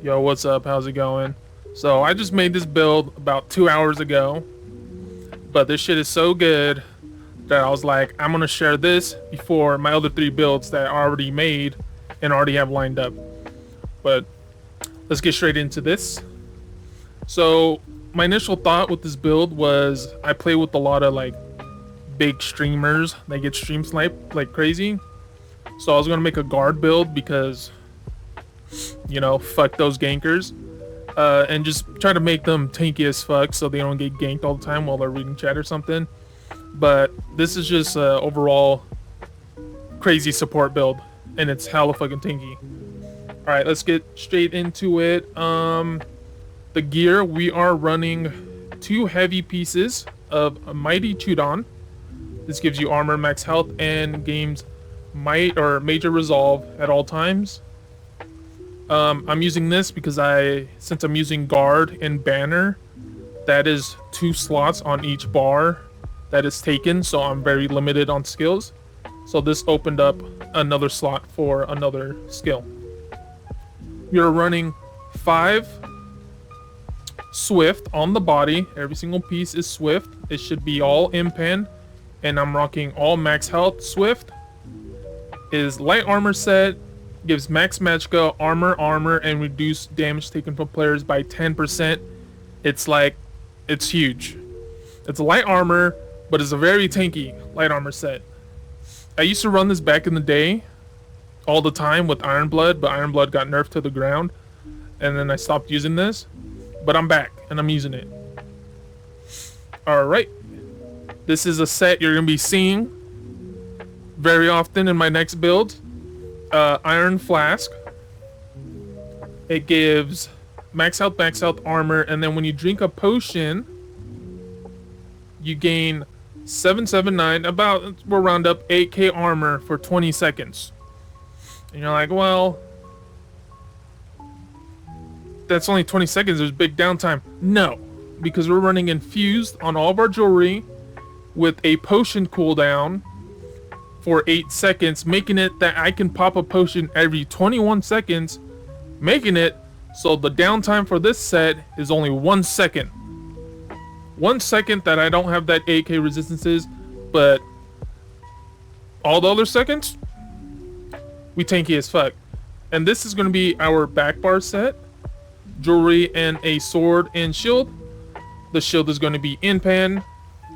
Yo, what's up? How's it going? So I just made this build about 2 hours ago, but this shit is so good that I was like, I'm gonna share this before my other 3 builds that I already made and already have lined up. But let's get straight into this. So my initial thought with this build was I play with a lot of like big streamers. They get stream sniped like crazy. So I was gonna make a guard build because, you know, fuck those gankers. And just try to make them tanky as fuck so they don't get ganked all the time while they're reading chat or something. But this is just overall crazy support build, and it's hella fucking tanky. Alright, let's get straight into it. The gear, we are running 2 heavy pieces of a Mighty Chudon. This gives you armor, max health, and gains might or major resolve at all times. I'm using this because since I'm using guard and banner, that is 2 slots on each bar that is taken, so I'm very limited on skills. So this opened up another slot for another skill. We are running 5 Swift on the body. Every single piece is Swift. It should be all impan, and I'm rocking all max health. Swift is light armor set. Gives max magicka, armor, and reduce damage taken from players by 10%. It's huge. It's a light armor, but it's a very tanky light armor set. I used to run this back in the day, all the time with Iron Blood, but Iron Blood got nerfed to the ground, and then I stopped using this. But I'm back, and I'm using it. Alright. This is a set you're going to be seeing very often in my next build. Iron Flask. It gives max health, armor, and then when you drink a potion, you gain 779, we'll round up 8k armor for 20 seconds. And you're like, well, that's only 20 seconds, there's big downtime. No, because we're running infused on all of our jewelry with a potion cooldown for 8 seconds, making it that I can pop a potion every 21 seconds, making it so the downtime for this set is only 1 second. 1 second that I don't have that 8k resistances, but all the other seconds, we tanky as fuck. And this is going to be our back bar set. Jewelry and a sword and shield. The shield is going to be in pan,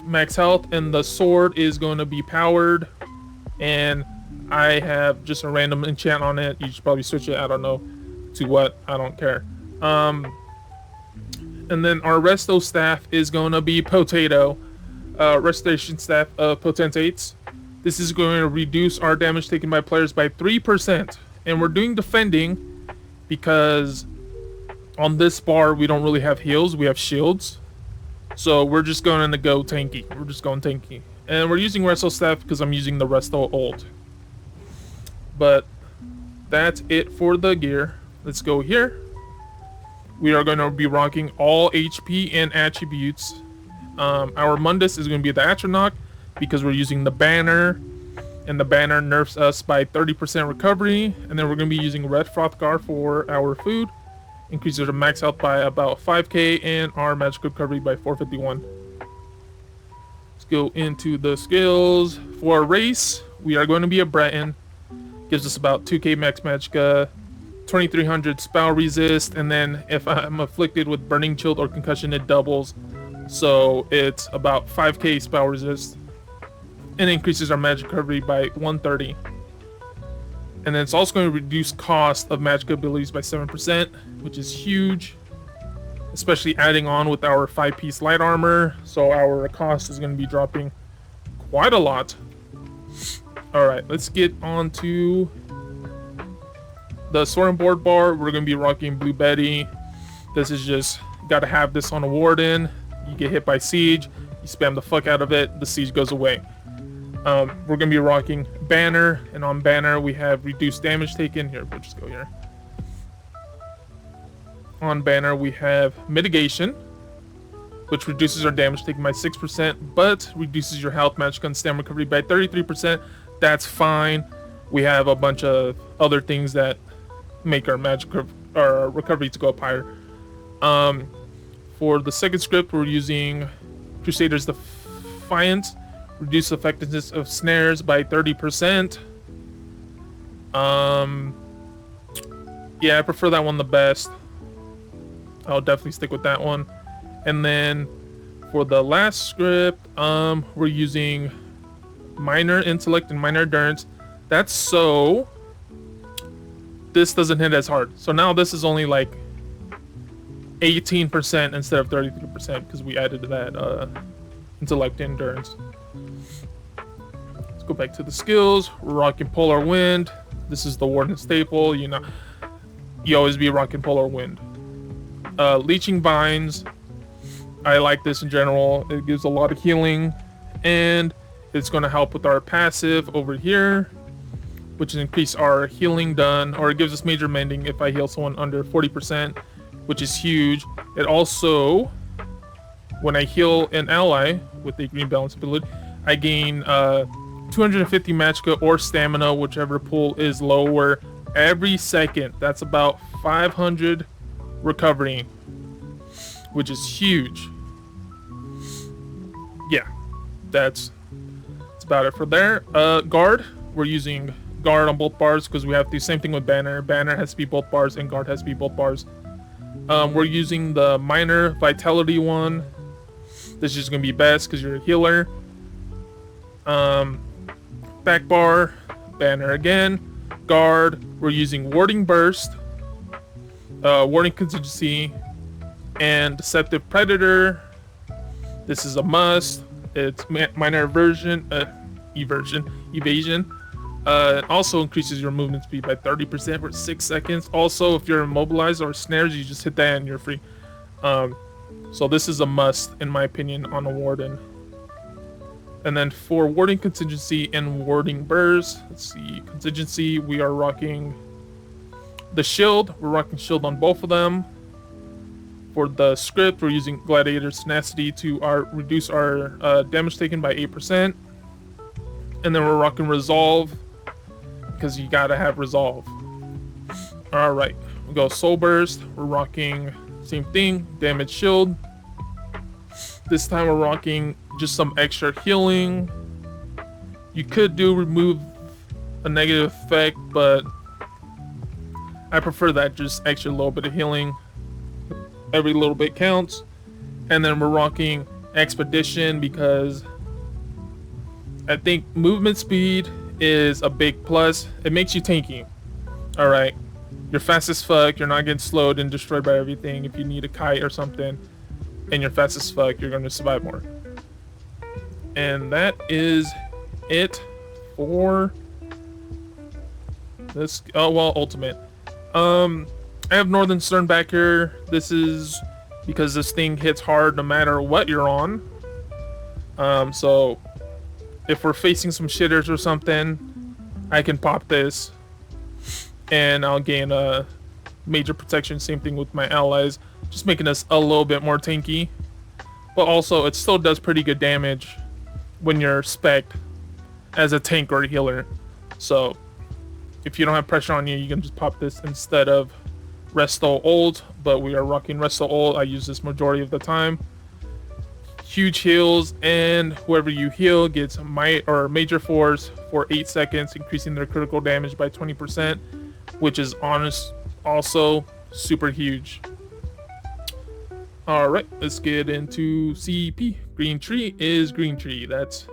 max health, and the sword is going to be powered. And I have just a random enchant on it. You should probably switch it, I don't know to what, I don't care. And then our resto staff is going to be potato, restoration staff of potentates. This is going to reduce our damage taken by players by 3%. And we're doing defending because on this bar we don't really have heals, we have shields. So we're just going to go tanky. We're just going tanky. And we're using resto staff because I'm using the resto ult. But that's it for the gear. Let's go here. We are going to be rocking all HP and attributes. Our Mundus is going to be the Atronach because we're using the banner. And the banner nerfs us by 30% recovery. And then we're going to be using Red Frothgar for our food. Increases our max health by about 5k and our magic recovery by 451. Go into the skills. For a race, we are going to be a Breton. Gives us about 2k max magicka, 2300 spell resist, and then if I'm afflicted with burning chill or concussion, it doubles, so it's about 5k spell resist, and increases our magic recovery by 130. And then it's also going to reduce cost of magic abilities by 7%, which is huge, especially adding on with our 5-piece light armor, so our cost is going to be dropping quite a lot. Alright, let's get on to the sword and board bar. We're going to be rocking Blue Betty. This is just, gotta have this on a Warden. You get hit by siege, you spam the fuck out of it, the siege goes away. We're going to be rocking banner, and on banner we have reduced damage taken. Here, we'll just go here. On banner we have mitigation, which reduces our damage taken by 6%, but reduces your health, magic, and stamina recovery by 33%. That's fine. We have a bunch of other things that make our magic our recovery to go up higher. For the second script, we're using Crusader's Defiance. Reduce effectiveness of snares by 30%. Yeah, I prefer that one the best. I'll definitely stick with that one. And then for the last script, we're using minor intellect and minor endurance. That's so this doesn't hit as hard. So now this is only like 18% instead of 33% because we added that intellect and endurance. Let's go back to the skills. We're rocking Polar Wind. This is the Warden staple. You know, you always be rocking Polar Wind. Leeching Vines. I like this in general. It gives a lot of healing, and it's going to help with our passive over here, which is increase our healing done, or it gives us major mending if I heal someone under 40%, which is huge. It also, when I heal an ally with a green balance ability, I gain 250 magicka or stamina, whichever pool is lower, every second. That's about 500 recovery, which is huge. Yeah, that's about it for there. Guard, we're using guard on both bars because we have to do the same thing with banner. Banner has to be both bars and guard has to be both bars. We're using the minor vitality one. This is just gonna be best because you're a healer. Back bar, banner again. Guard, we're using warding burst, warding contingency, and deceptive predator. This is a must. It's minor evasion. It also increases your movement speed by 30% for 6 seconds. Also, if you're immobilized or snares, you just hit that and you're free. So this is a must, in my opinion, on a Warden. And then for warding contingency and warding burst, let's see, contingency, we are rocking the shield. We're rocking shield on both of them. For the script, we're using Gladiator's Tenacity to reduce our damage taken by 8%. And then we're rocking Resolve, because you gotta have Resolve. Alright, we go Soul Burst. We're rocking same thing, damage shield. This time we're rocking just some extra healing. You could remove a negative effect, but I prefer that, just extra little bit of healing. Every little bit counts. And then we're rocking Expedition because I think movement speed is a big plus. It makes you tanky. Alright, you're fast as fuck, you're not getting slowed and destroyed by everything. If you need a kite or something and you're fast as fuck, you're going to survive more. And that is it for this. Oh well, ultimate. I have Northern Stern back here. This is because this thing hits hard no matter what you're on. So if we're facing some shitters or something, I can pop this and I'll gain a major protection. Same thing with my allies, just making us a little bit more tanky. But also it still does pretty good damage when you're spec'd as a tank or a healer. So if you don't have pressure on you, you can just pop this instead of Resto Old, but we are rocking Resto Old. I use this majority of the time. Huge heals, and whoever you heal gets might or major force for 8 seconds, increasing their critical damage by 20%, which is also super huge. Alright, let's get into CEP. Green Tree is Green Tree. That's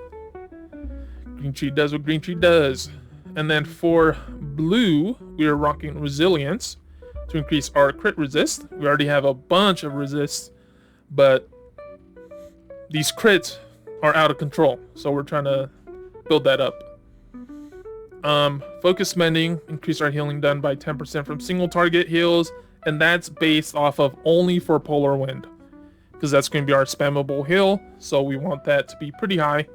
Green Tree does what Green Tree does. And then for blue, we are rocking Resilience to increase our crit resist. We already have a bunch of resists, but these crits are out of control, so we're trying to build that up. Focus Mending, increase our healing done by 10% from single target heals, and that's based off of only for Polar Wind, because that's going to be our spammable heal, so we want that to be pretty high.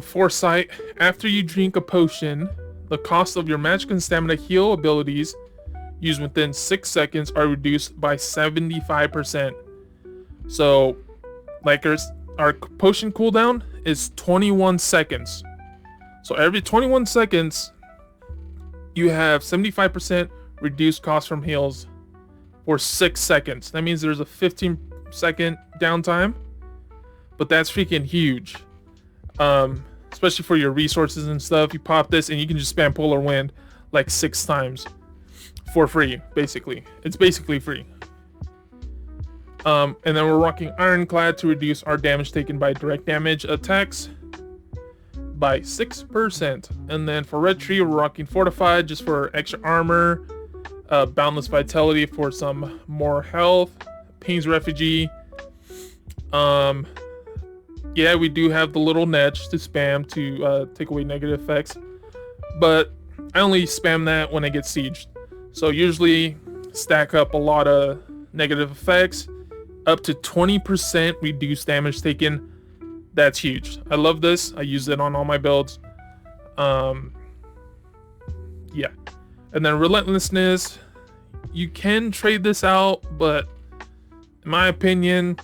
Foresight, after you drink a potion, the cost of your magic and stamina heal abilities used within 6 seconds are reduced by 75%. So, like our potion cooldown is 21 seconds. So every 21 seconds, you have 75% reduce cost from heals for 6 seconds. That means there's a 15-second downtime, but that's freaking huge. Especially for your resources and stuff. You pop this and you can just spam Polar Wind like 6 times for free, basically. It's basically free. And then we're rocking Ironclad to reduce our damage taken by direct damage attacks by 6%. And then for Red Tree, we're rocking Fortified just for extra armor, Boundless Vitality for some more health, Pain's Refugee. Yeah, we do have the little Netch to spam to take away negative effects, but I only spam that when I get sieged. So usually stack up a lot of negative effects, up to 20% reduced damage taken. That's huge. I love this. I use it on all my builds. Yeah. And then Relentlessness, you can trade this out, but in my opinion,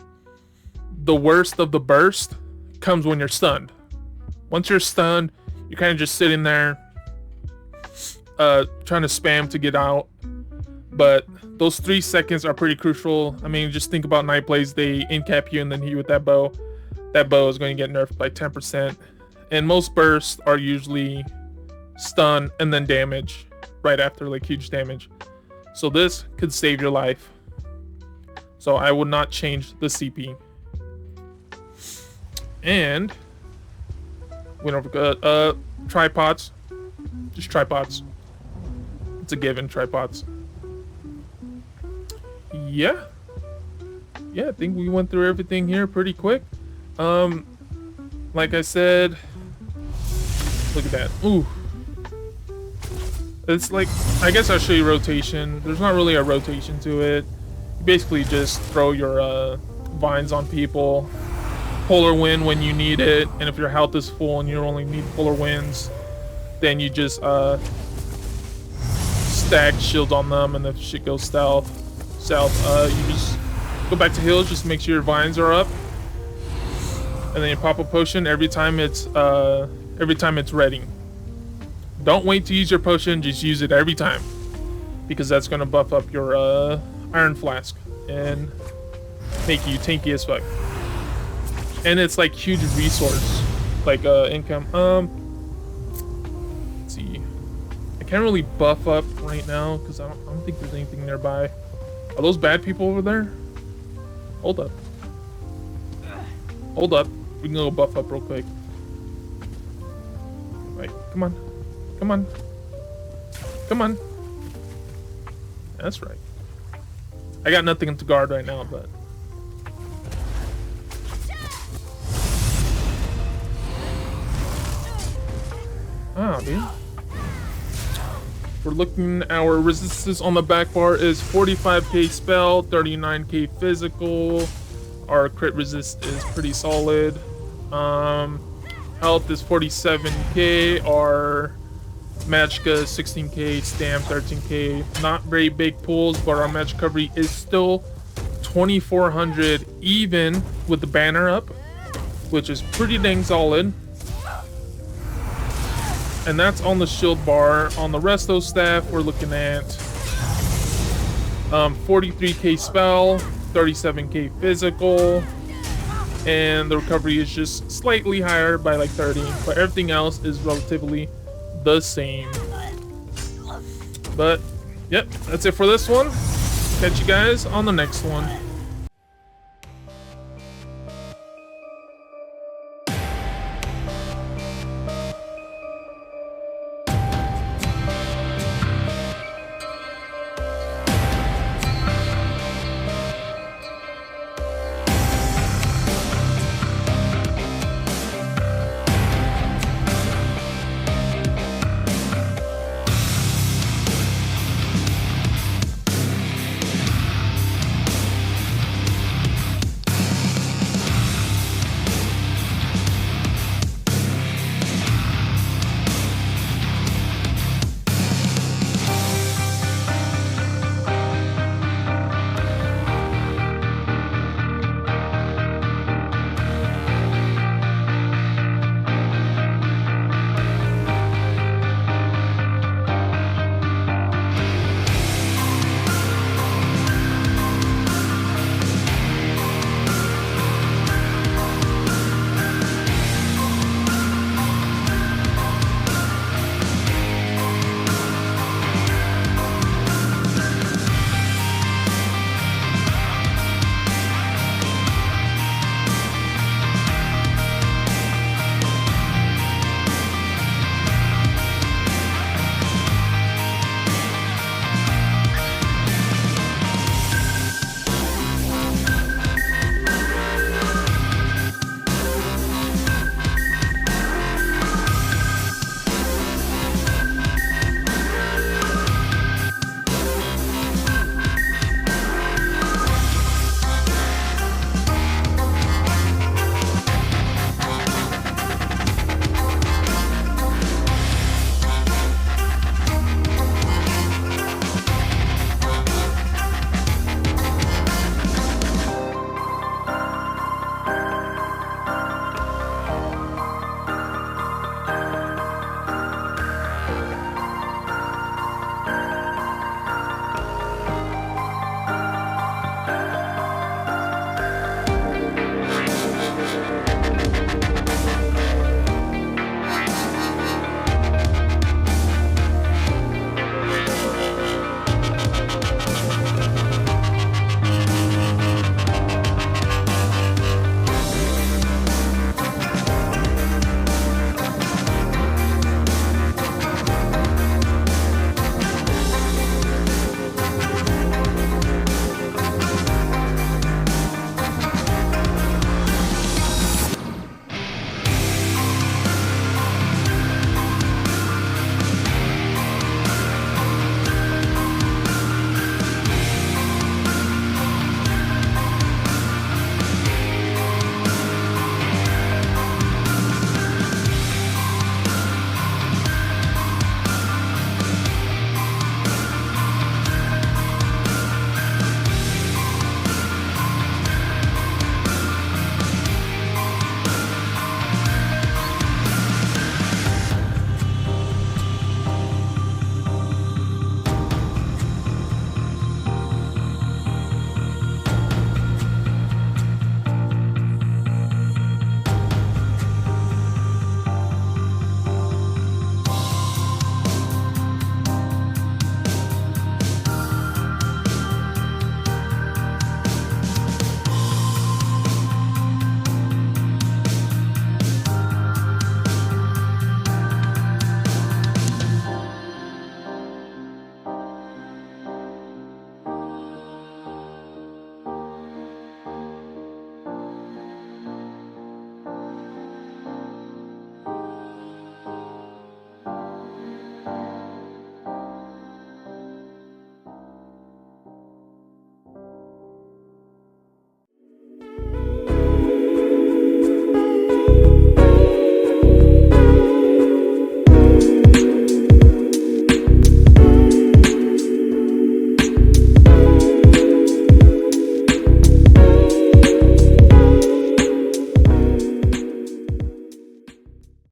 the worst of the burst comes when you're stunned. Once you're stunned, you're kind of just sitting there trying to spam to get out. But those 3 seconds are pretty crucial. I mean, just think about Night Blaze. They incap you and then hit you with that bow. That bow is going to get nerfed by 10%. And most bursts are usually stun and then damage right after, like huge damage. So this could save your life. So I would not change the CP. And we don't forget tripods. Just tripods. It's a given, tripods. Yeah, I think we went through everything here pretty quick. Like I said, look at that. Ooh, it's like, I guess I'll show you rotation. There's not really a rotation to it. You basically just throw your vines on people, Polar Wind when you need it, and if your health is full and you only need Polar Winds, then you just stack shields on them, and if shit goes south, you just go back to heals. Just make sure your vines are up, and then you pop a potion every time it's ready. Don't wait to use your potion, just use it every time, because that's going to buff up your Iron Flask and make you tanky as fuck. And it's like huge resource, like income. Let's see, I can't really buff up right now because I don't think there's anything nearby. Are those bad people over there? Hold up. Hold up. We can go buff up real quick. Right, come on. Come on. Come on. That's right. I got nothing to guard right now, but... Ah, dude. We're looking, our resistance on the back bar is 45k spell, 39k physical. Our crit resist is pretty solid. Health is 47k. Our Magicka is 16k, Stam 13k. Not very big pulls, but our magic recovery is still 2400 even with the banner up, which is pretty dang solid. And that's on the shield bar. On the resto staff, we're looking at 43k spell, 37k physical, and the recovery is just slightly higher by like 30, but everything else is relatively the same. But yep, that's it for this one. Catch you guys on the next one.